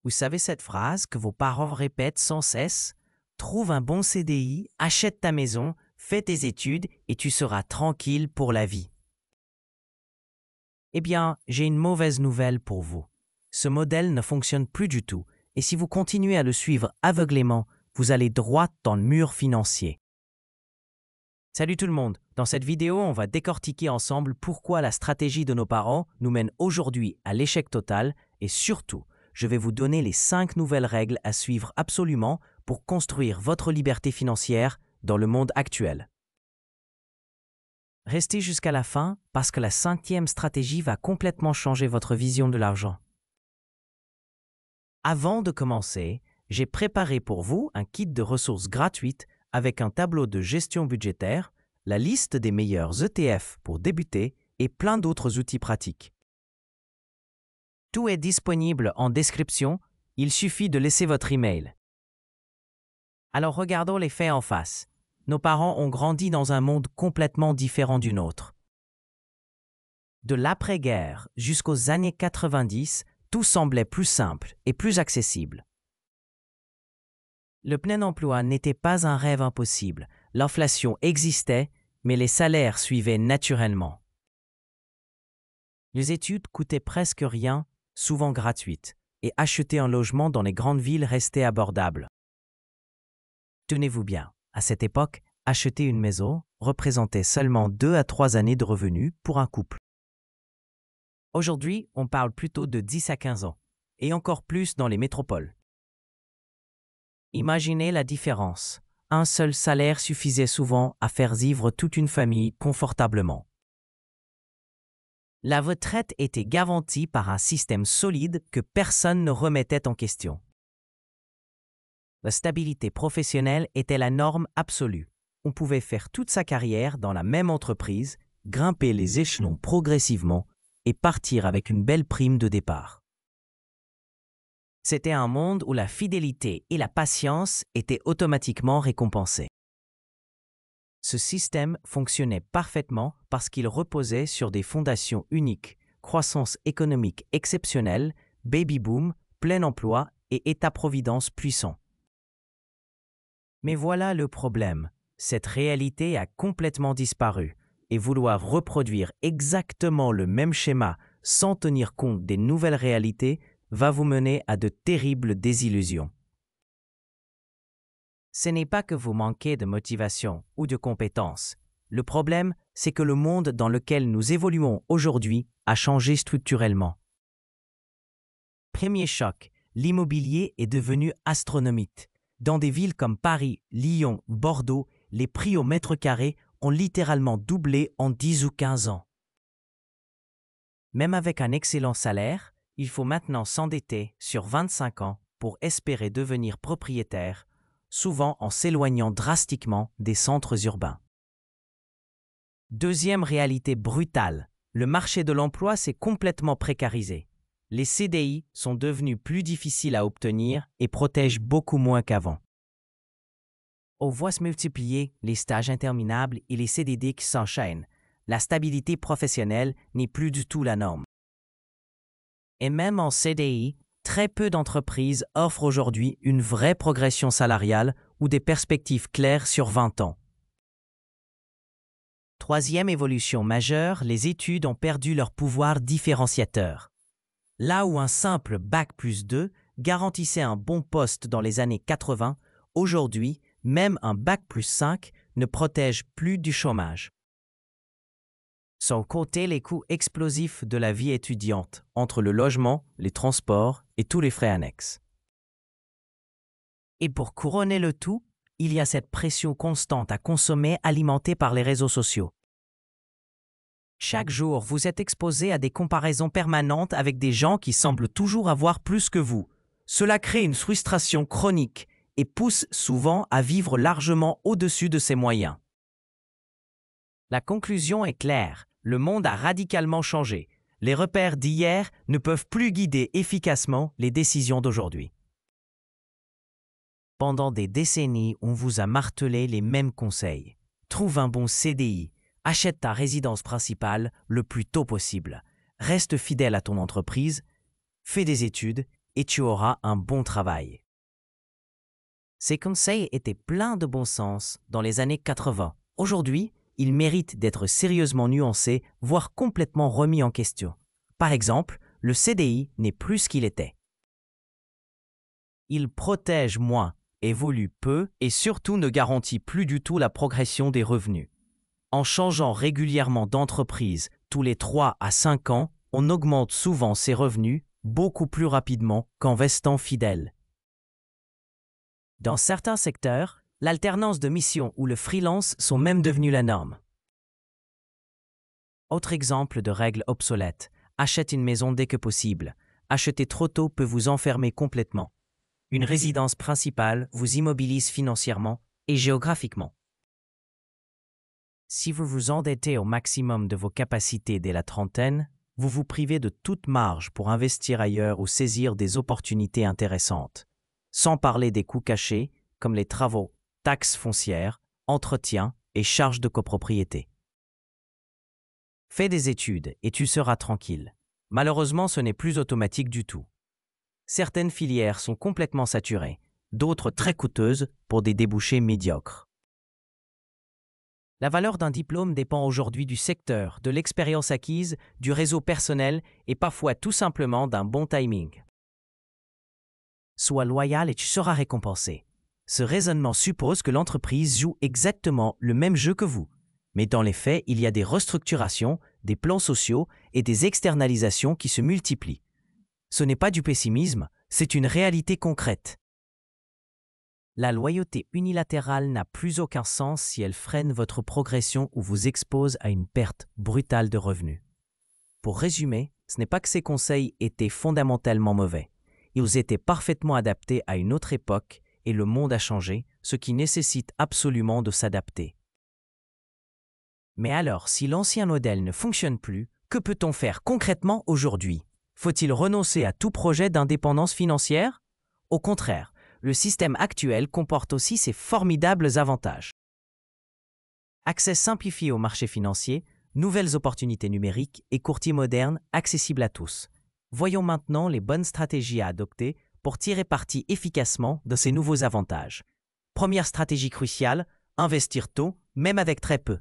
Vous savez cette phrase que vos parents répètent sans cesse? Trouve un bon CDI, achète ta maison, fais tes études et tu seras tranquille pour la vie. Eh bien, j'ai une mauvaise nouvelle pour vous. Ce modèle ne fonctionne plus du tout et si vous continuez à le suivre aveuglément, vous allez droit dans le mur financier. Salut tout le monde! Dans cette vidéo, on va décortiquer ensemble pourquoi la stratégie de nos parents nous mène aujourd'hui à l'échec total et surtout, je vais vous donner les 5 nouvelles règles à suivre absolument pour construire votre liberté financière dans le monde actuel. Restez jusqu'à la fin parce que la 5e stratégie va complètement changer votre vision de l'argent. Avant de commencer, j'ai préparé pour vous un kit de ressources gratuites avec un tableau de gestion budgétaire, la liste des meilleurs ETF pour débuter et plein d'autres outils pratiques. Tout est disponible en description, il suffit de laisser votre email. Alors regardons les faits en face. Nos parents ont grandi dans un monde complètement différent du nôtre. De l'après-guerre jusqu'aux années 90, tout semblait plus simple et plus accessible. Le plein emploi n'était pas un rêve impossible. L'inflation existait, mais les salaires suivaient naturellement. Les études coûtaient presque rien, souvent gratuites, et acheter un logement dans les grandes villes restait abordable. Tenez-vous bien, à cette époque, acheter une maison représentait seulement 2 à 3 années de revenus pour un couple. Aujourd'hui, on parle plutôt de 10 à 15 ans, et encore plus dans les métropoles. Imaginez la différence. Un seul salaire suffisait souvent à faire vivre toute une famille confortablement. La retraite était garantie par un système solide que personne ne remettait en question. La stabilité professionnelle était la norme absolue. On pouvait faire toute sa carrière dans la même entreprise, grimper les échelons progressivement et partir avec une belle prime de départ. C'était un monde où la fidélité et la patience étaient automatiquement récompensées. Ce système fonctionnait parfaitement parce qu'il reposait sur des fondations uniques, croissance économique exceptionnelle, baby-boom, plein emploi et État-providence puissant. Mais voilà le problème, cette réalité a complètement disparu et vouloir reproduire exactement le même schéma sans tenir compte des nouvelles réalités va vous mener à de terribles désillusions. Ce n'est pas que vous manquez de motivation ou de compétences. Le problème, c'est que le monde dans lequel nous évoluons aujourd'hui a changé structurellement. Premier choc, l'immobilier est devenu astronomique. Dans des villes comme Paris, Lyon, Bordeaux, les prix au mètre carré ont littéralement doublé en 10 ou 15 ans. Même avec un excellent salaire, il faut maintenant s'endetter sur 25 ans pour espérer devenir propriétaire, souvent en s'éloignant drastiquement des centres urbains. Deuxième réalité brutale, le marché de l'emploi s'est complètement précarisé. Les CDI sont devenus plus difficiles à obtenir et protègent beaucoup moins qu'avant. On voit se multiplier les stages interminables et les CDD qui s'enchaînent. La stabilité professionnelle n'est plus du tout la norme. Et même en CDI, très peu d'entreprises offrent aujourd'hui une vraie progression salariale ou des perspectives claires sur 20 ans. Troisième évolution majeure, les études ont perdu leur pouvoir différenciateur. Là où un simple Bac+2 garantissait un bon poste dans les années 80, aujourd'hui, même un Bac+5 ne protège plus du chômage. Sans compter les coûts explosifs de la vie étudiante, entre le logement, les transports et tous les frais annexes. Et pour couronner le tout, il y a cette pression constante à consommer alimentée par les réseaux sociaux. Chaque jour, vous êtes exposé à des comparaisons permanentes avec des gens qui semblent toujours avoir plus que vous. Cela crée une frustration chronique et pousse souvent à vivre largement au-dessus de ses moyens. La conclusion est claire, le monde a radicalement changé. Les repères d'hier ne peuvent plus guider efficacement les décisions d'aujourd'hui. Pendant des décennies, on vous a martelé les mêmes conseils. Trouve un bon CDI, achète ta résidence principale le plus tôt possible, reste fidèle à ton entreprise, fais des études et tu auras un bon travail. Ces conseils étaient pleins de bon sens dans les années 80. Aujourd'hui, ils méritent d'être sérieusement nuancés, voire complètement remis en question. Par exemple, le CDI n'est plus ce qu'il était. Il protège moins, évolue peu et surtout ne garantit plus du tout la progression des revenus. En changeant régulièrement d'entreprise tous les 3 à 5 ans, on augmente souvent ses revenus beaucoup plus rapidement qu'en restant fidèle. Dans certains secteurs, l'alternance de mission ou le freelance sont même devenus la norme. Autre exemple de règle obsolète, achète une maison dès que possible. Acheter trop tôt peut vous enfermer complètement. Une résidence principale vous immobilise financièrement et géographiquement. Si vous vous endettez au maximum de vos capacités dès la trentaine, vous vous privez de toute marge pour investir ailleurs ou saisir des opportunités intéressantes. Sans parler des coûts cachés, comme les travaux, taxes foncières, entretien et charges de copropriété. Fais des études et tu seras tranquille. Malheureusement, ce n'est plus automatique du tout. Certaines filières sont complètement saturées, d'autres très coûteuses pour des débouchés médiocres. La valeur d'un diplôme dépend aujourd'hui du secteur, de l'expérience acquise, du réseau personnel et parfois tout simplement d'un bon timing. Sois loyal et tu seras récompensé. Ce raisonnement suppose que l'entreprise joue exactement le même jeu que vous. Mais dans les faits, il y a des restructurations, des plans sociaux et des externalisations qui se multiplient. Ce n'est pas du pessimisme, c'est une réalité concrète. La loyauté unilatérale n'a plus aucun sens si elle freine votre progression ou vous expose à une perte brutale de revenus. Pour résumer, ce n'est pas que ces conseils étaient fondamentalement mauvais. Ils étaient parfaitement adaptés à une autre époque et le monde a changé, ce qui nécessite absolument de s'adapter. Mais alors, si l'ancien modèle ne fonctionne plus, que peut-on faire concrètement aujourd'hui? Faut-il renoncer à tout projet d'indépendance financière? Au contraire, le système actuel comporte aussi ses formidables avantages. Accès simplifié au marché financier, nouvelles opportunités numériques et courtiers modernes accessibles à tous. Voyons maintenant les bonnes stratégies à adopter pour tirer parti efficacement de ces nouveaux avantages. Première stratégie cruciale, investir tôt, même avec très peu.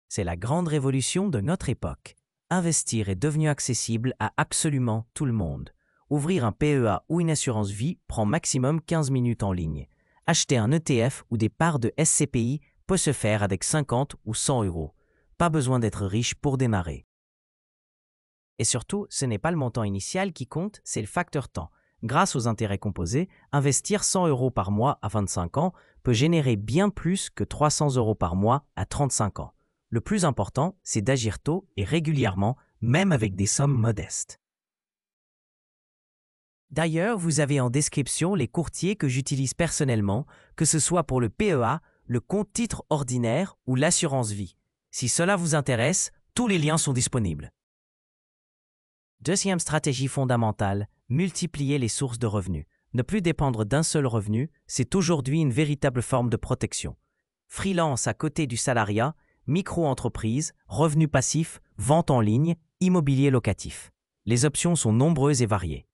C'est la grande révolution de notre époque. Investir est devenu accessible à absolument tout le monde. Ouvrir un PEA ou une assurance vie prend maximum 15 minutes en ligne. Acheter un ETF ou des parts de SCPI peut se faire avec 50 ou 100 euros. Pas besoin d'être riche pour démarrer. Et surtout, ce n'est pas le montant initial qui compte, c'est le facteur temps. Grâce aux intérêts composés, investir 100 euros par mois à 25 ans peut générer bien plus que 300 euros par mois à 35 ans. Le plus important, c'est d'agir tôt et régulièrement, même avec des sommes modestes. D'ailleurs, vous avez en description les courtiers que j'utilise personnellement, que ce soit pour le PEA, le compte titre ordinaire ou l'assurance vie. Si cela vous intéresse, tous les liens sont disponibles. Deuxième stratégie fondamentale, multiplier les sources de revenus. Ne plus dépendre d'un seul revenu, c'est aujourd'hui une véritable forme de protection. Freelance à côté du salariat, micro-entreprise, revenus passifs, vente en ligne, immobilier locatif. Les options sont nombreuses et variées.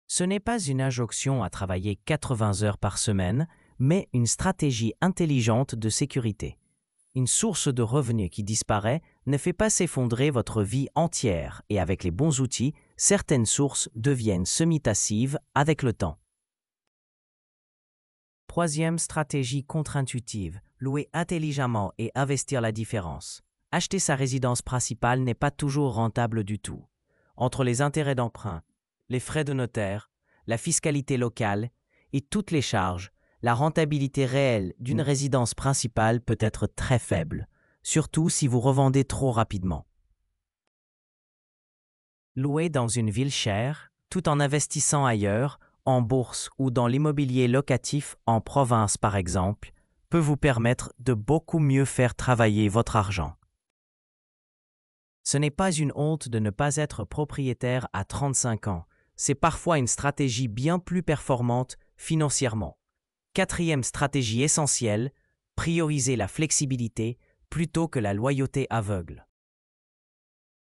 Ce n'est pas une injonction à travailler 80 heures par semaine, mais une stratégie intelligente de sécurité. Une source de revenus qui disparaît ne fait pas s'effondrer votre vie entière et avec les bons outils, certaines sources deviennent semi-passives avec le temps. Troisième stratégie contre-intuitive, louer intelligemment et investir la différence. Acheter sa résidence principale n'est pas toujours rentable du tout. Entre les intérêts d'emprunt, les frais de notaire, la fiscalité locale et toutes les charges, la rentabilité réelle d'une résidence principale peut être très faible, surtout si vous revendez trop rapidement. Louer dans une ville chère, tout en investissant ailleurs, en bourse ou dans l'immobilier locatif en province par exemple, peut vous permettre de beaucoup mieux faire travailler votre argent. Ce n'est pas une honte de ne pas être propriétaire à 35 ans, c'est parfois une stratégie bien plus performante financièrement. Quatrième stratégie essentielle, prioriser la flexibilité plutôt que la loyauté aveugle.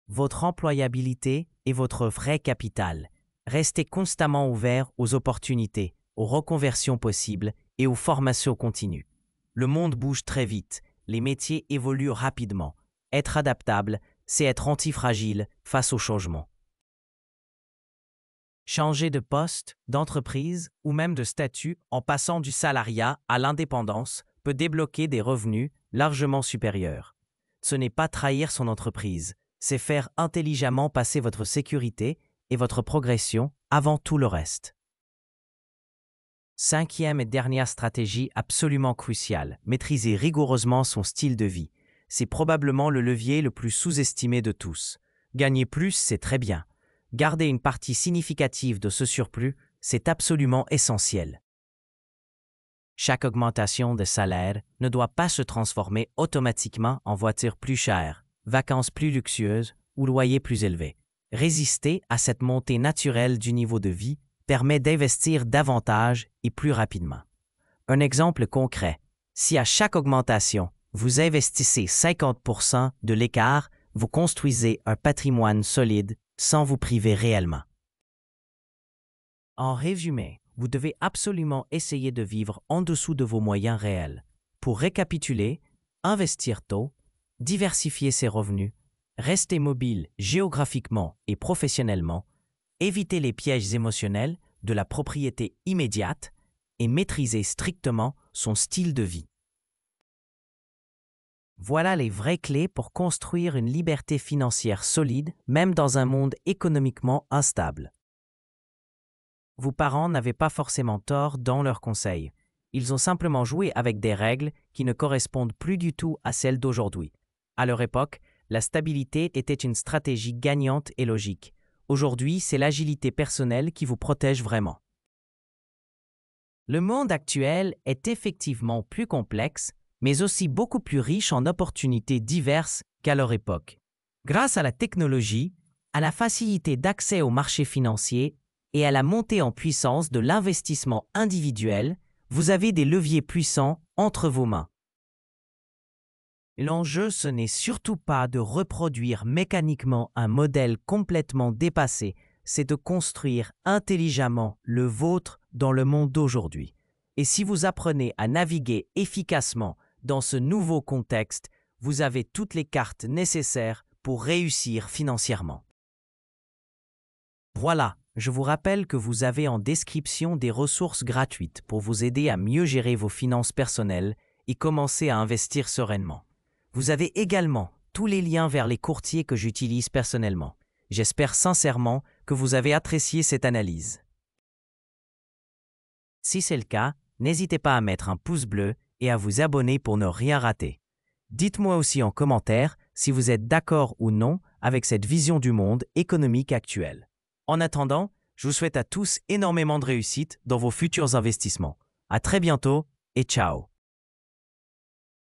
Votre employabilité est votre vrai capital. Restez constamment ouvert aux opportunités, aux reconversions possibles et aux formations continues. Le monde bouge très vite, les métiers évoluent rapidement. Être adaptable, c'est être antifragile face au changement. Changer de poste, d'entreprise ou même de statut en passant du salariat à l'indépendance peut débloquer des revenus largement supérieurs. Ce n'est pas trahir son entreprise, c'est faire intelligemment passer votre sécurité et votre progression avant tout le reste. Cinquième et dernière stratégie absolument cruciale, maîtriser rigoureusement son style de vie. C'est probablement le levier le plus sous-estimé de tous. Gagner plus, c'est très bien. Garder une partie significative de ce surplus, c'est absolument essentiel. Chaque augmentation de salaire ne doit pas se transformer automatiquement en voiture plus chère, vacances plus luxueuses ou loyer plus élevé. Résister à cette montée naturelle du niveau de vie permet d'investir davantage et plus rapidement. Un exemple concret, si à chaque augmentation, vous investissez 50% de l'écart, vous construisez un patrimoine solide sans vous priver réellement. En résumé, vous devez absolument essayer de vivre en dessous de vos moyens réels. Pour récapituler, investir tôt, diversifier ses revenus, rester mobile géographiquement et professionnellement, éviter les pièges émotionnels de la propriété immédiate et maîtriser strictement son style de vie. Voilà les vraies clés pour construire une liberté financière solide, même dans un monde économiquement instable. Vos parents n'avaient pas forcément tort dans leurs conseils. Ils ont simplement joué avec des règles qui ne correspondent plus du tout à celles d'aujourd'hui. À leur époque, la stabilité était une stratégie gagnante et logique. Aujourd'hui, c'est l'agilité personnelle qui vous protège vraiment. Le monde actuel est effectivement plus complexe, mais aussi beaucoup plus riche en opportunités diverses qu'à leur époque. Grâce à la technologie, à la facilité d'accès aux marchés financiers et à la montée en puissance de l'investissement individuel, vous avez des leviers puissants entre vos mains. L'enjeu, ce n'est surtout pas de reproduire mécaniquement un modèle complètement dépassé, c'est de construire intelligemment le vôtre dans le monde d'aujourd'hui. Et si vous apprenez à naviguer efficacement dans ce nouveau contexte, vous avez toutes les cartes nécessaires pour réussir financièrement. Voilà, je vous rappelle que vous avez en description des ressources gratuites pour vous aider à mieux gérer vos finances personnelles et commencer à investir sereinement. Vous avez également tous les liens vers les courtiers que j'utilise personnellement. J'espère sincèrement que vous avez apprécié cette analyse. Si c'est le cas, n'hésitez pas à mettre un pouce bleu et à vous abonner pour ne rien rater. Dites-moi aussi en commentaire si vous êtes d'accord ou non avec cette vision du monde économique actuelle. En attendant, je vous souhaite à tous énormément de réussite dans vos futurs investissements. À très bientôt et ciao!